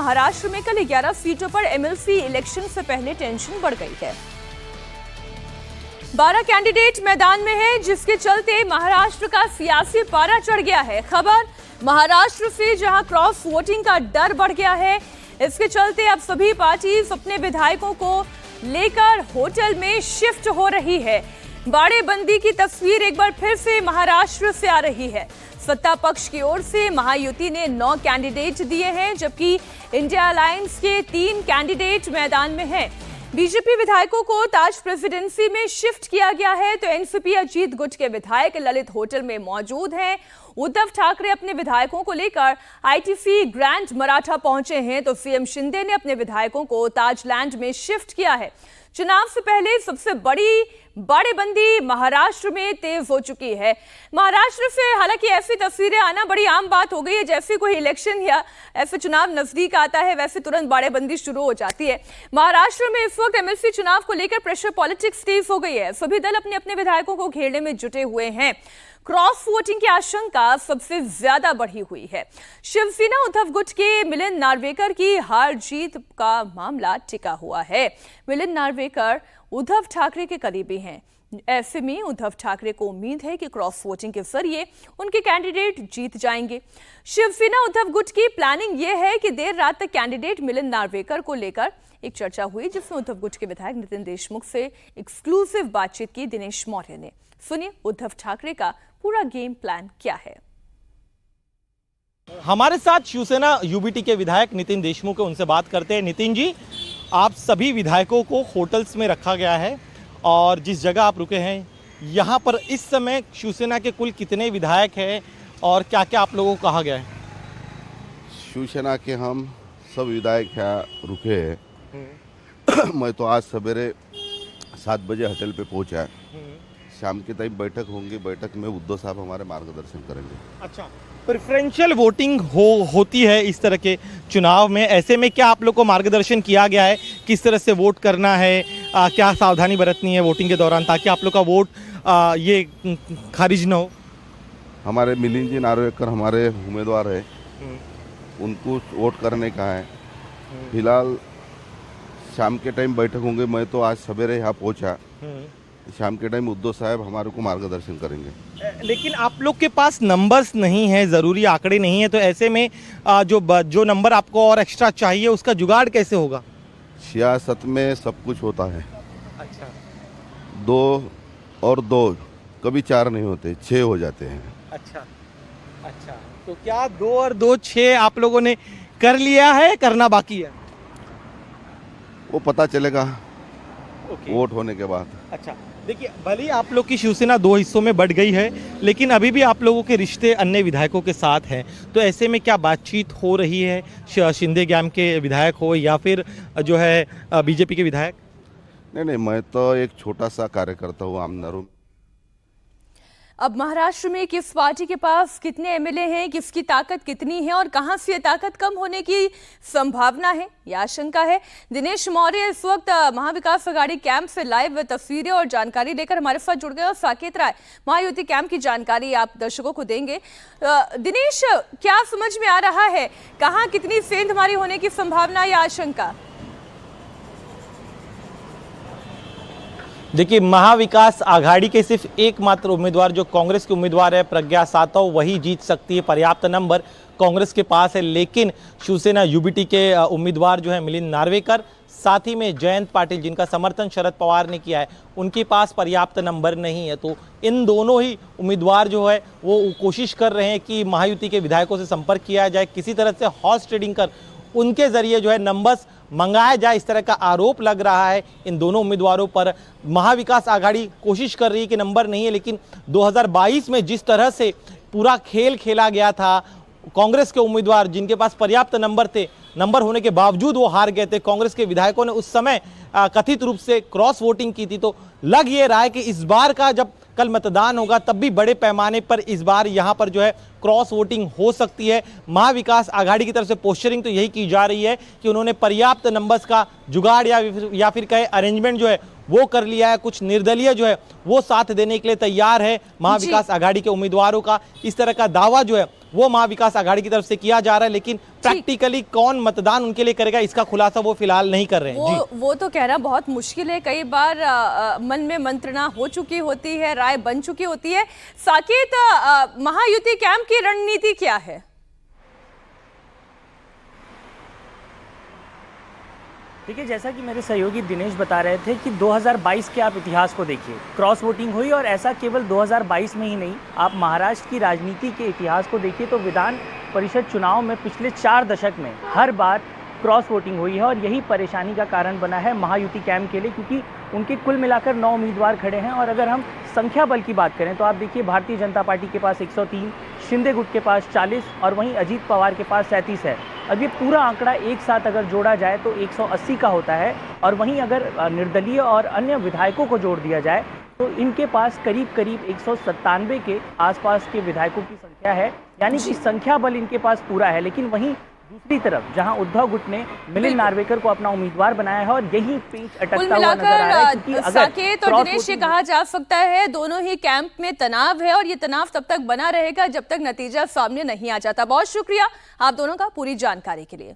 महाराष्ट्र में कल 11 सीटों पर एमएलसी इलेक्शन से पहले टेंशन बढ़ गई है। 12 कैंडिडेट मैदान में हैं, जिसके चलते महाराष्ट्र का सियासी पारा चढ़ गया है। खबर महाराष्ट्र से, जहां क्रॉस वोटिंग का डर बढ़ गया है। इसके चलते अब सभी पार्टी अपने विधायकों को लेकर होटल में शिफ्ट हो रही है। बाड़ेबंदी की तस्वीर एक बार फिर से महाराष्ट्र से आ रही है। सत्ता पक्ष की ओर से महायुति ने 9 कैंडिडेट दिए हैं, जबकि इंडिया अलायंस के 3 कैंडिडेट मैदान में हैं। बीजेपी विधायकों को ताज प्रेसिडेंसी में शिफ्ट किया गया है, तो एनसीपी अजीत गुट के विधायक ललित होटल में मौजूद हैं। उद्धव ठाकरे अपने विधायकों को लेकर आईटीसी ग्रैंड मराठा पहुंचे हैं, तो सीएम शिंदे ने अपने विधायकों को ताजलैंड में शिफ्ट किया है। चुनाव से पहले सबसे बड़ी बाड़ेबंदी महाराष्ट्र में तेज हो चुकी है। महाराष्ट्र से हालांकि ऐसी तस्वीरें आना बड़ी आम बात हो गई है, जैसे कोई इलेक्शन या ऐसे चुनाव नजदीक आता है वैसे तुरंत बाड़ेबंदी शुरू हो जाती है। महाराष्ट्र में इस वक्त एमएलसी चुनाव को लेकर प्रेशर पॉलिटिक्स तेज हो गई है। सभी दल अपने अपने विधायकों को घेरने में जुटे हुए हैं। क्रॉस वोटिंग की आशंका सबसे ज्यादा बढ़ी हुई है। शिवसेना उद्धव गुट के मिलिंद नार्वेकर की हार जीत का मामला टिका हुआ है। मिलिंद नार्वेकर उद्धव ठाकरे के करीबी हैं। ऐसे में उद्धव ठाकरे को उम्मीद है कि क्रॉस वोटिंग के जरिए उनके कैंडिडेट जीत जाएंगे। शिवसेना उद्धव गुट की प्लानिंग यह है कि देर रात तक कैंडिडेट मिलिंद नार्वेकर को लेकर एक चर्चा हुई, जिसमें उद्धव गुट के विधायक नितिन देशमुख से एक्सक्लूसिव बातचीत की दिनेश मौर्य ने। सुनिए उद्धव ठाकरे का पूरा गेम प्लान क्या है। हमारे साथ शिवसेना यूबीटी के विधायक नितिन देशमुख है, उनसे बात करते हैं। नितिन जी, आप सभी विधायकों को होटल्स में रखा गया है और जिस जगह आप रुके हैं यहाँ पर इस समय शिवसेना के कुल कितने विधायक हैं और क्या क्या आप लोगों को कहा गया है? शिवसेना के हम सब विधायक यहाँ रुके हैं। मैं तो आज सवेरे 7 बजे होटल पे पहुँचा। शाम के टाइम बैठक होंगी, बैठक में उद्धव साहब हमारे मार्गदर्शन करेंगे। अच्छा, प्रेफरेंशियल वोटिंग होती है इस तरह के चुनाव में, ऐसे में क्या आप लोग को मार्गदर्शन किया गया है किस तरह से वोट करना है, क्या सावधानी बरतनी है वोटिंग के दौरान ताकि आप लोग का वोट ये खारिज ना हो? हमारे मिलिंद जी नार्वेकर हमारे उम्मीदवार है, उनको वोट करने का है। फिलहाल शाम के टाइम बैठक होंगे। मैं तो आज सवेरे यहाँ पहुँचा। शाम के टाइम उद्धव साहब हमारे को मार्गदर्शन करेंगे। लेकिन आप लोग के पास नंबर्स नहीं है, ज़रूरी आंकड़े नहीं है, तो ऐसे में जो नंबर आपको और एक्स्ट्रा चाहिए उसका जुगाड़ कैसे होगा? सियासत में सब कुछ होता है। अच्छा, 2 और 2 कभी 4 नहीं होते, 6 हो जाते हैं। अच्छा अच्छा, तो क्या 2 और 2 6 आप लोगों ने कर लिया है, करना बाकी है? वो पता चलेगा वोट होने के बाद। अच्छा, देखिए भले ही आप लोग की शिवसेना 2 हिस्सों में बढ़ गई है, लेकिन अभी भी आप लोगों के रिश्ते अन्य विधायकों के साथ हैं, तो ऐसे में क्या बातचीत हो रही है शिंदे गैंग के विधायक हो या फिर जो है बीजेपी के विधायक? नहीं, मैं तो एक छोटा सा कार्यकर्ता हूँ, आमदारू। अब महाराष्ट्र में किस पार्टी के पास कितने एमएलए हैं, किसकी ताकत कितनी है और कहां से ये ताकत कम होने की संभावना है, यह आशंका है। दिनेश मौर्य इस वक्त महाविकास आघाड़ी कैंप से लाइव तस्वीरें और जानकारी लेकर हमारे साथ जुड़ गए और साकेत राय महायुति कैंप की जानकारी आप दर्शकों को देंगे। दिनेश, क्या समझ में आ रहा है, कहां कितनी सेंधमारी होने की संभावना या आशंका? देखिए, महाविकास आघाड़ी के सिर्फ एकमात्र उम्मीदवार जो कांग्रेस के उम्मीदवार है प्रज्ञा सातव, वही जीत सकती है। पर्याप्त नंबर कांग्रेस के पास है, लेकिन शिवसेना यूबीटी के उम्मीदवार जो है मिलिंद नार्वेकर, साथ ही में जयंत पाटिल जिनका समर्थन शरद पवार ने किया है, उनके पास पर्याप्त नंबर नहीं है। तो इन दोनों ही उम्मीदवार जो है वो कोशिश कर रहे हैं कि महायुति के विधायकों से संपर्क किया जाए, किसी तरह से हॉर्स ट्रेडिंग कर उनके जरिए जो है नंबर्स मंगाया जाए, इस तरह का आरोप लग रहा है इन दोनों उम्मीदवारों पर। महाविकास आघाड़ी कोशिश कर रही है कि नंबर नहीं है, लेकिन 2022 में जिस तरह से पूरा खेल खेला गया था, कांग्रेस के उम्मीदवार जिनके पास पर्याप्त नंबर थे, नंबर होने के बावजूद वो हार गए थे। कांग्रेस के विधायकों ने उस समय कथित रूप से क्रॉस वोटिंग की थी। तो लग ये रहा है कि इस बार का जब कल मतदान होगा तब भी बड़े पैमाने पर इस बार यहाँ पर जो है क्रॉस वोटिंग हो सकती है। महाविकास आघाड़ी की तरफ से पोस्चरिंग तो यही की जा रही है कि उन्होंने पर्याप्त नंबर्स का जुगाड़ या फिर कहे अरेंजमेंट जो है वो कर लिया है, कुछ निर्दलीय जो है वो साथ देने के लिए तैयार है महाविकास आघाड़ी के उम्मीदवारों का, इस तरह का दावा जो है वो महाविकास आघाड़ी की तरफ से किया जा रहा है। लेकिन प्रैक्टिकली कौन मतदान उनके लिए करेगा इसका खुलासा वो फिलहाल नहीं कर रहे हैं। वो तो कहना बहुत मुश्किल है। कई बार मन में मंत्रणा हो चुकी होती है, राय बन चुकी होती है। साकेत, महायुति कैंप की रणनीति क्या है? देखिए, जैसा कि मेरे सहयोगी दिनेश बता रहे थे कि 2022 के आप इतिहास को देखिए, क्रॉस वोटिंग हुई, और ऐसा केवल 2022 में ही नहीं, आप महाराष्ट्र की राजनीति के इतिहास को देखिए तो विधान परिषद चुनाव में पिछले 4 दशक में हर बार क्रॉस वोटिंग हुई है। और यही परेशानी का कारण बना है महायुति कैंप के लिए, क्योंकि उनके कुल मिलाकर 9 उम्मीदवार खड़े हैं। और अगर हम संख्या बल की बात करें तो आप देखिए, भारतीय जनता पार्टी के पास 103, शिंदे गुट के पास 40 और वहीं अजीत पवार के पास 37 है। अब ये पूरा आंकड़ा एक साथ अगर जोड़ा जाए तो 180 का होता है। और वहीं अगर निर्दलीय और अन्य विधायकों को जोड़ दिया जाए तो इनके पास करीब करीब 197 के आसपास के विधायकों की संख्या है, यानी कि संख्या बल इनके पास पूरा है। लेकिन वहीं दूसरी तरफ जहां उद्धव गुट ने मिलिंद नार्वेकर को अपना उम्मीदवार बनाया है, और यही पेच अटकता हुआ नजर आ रहा है। क्योंकि साकेत और दिनेश, ये कहा जा सकता है दोनों ही कैंप में तनाव है, और ये तनाव तब तक बना रहेगा जब तक नतीजा सामने नहीं आ जाता। बहुत शुक्रिया आप दोनों का पूरी जानकारी के लिए।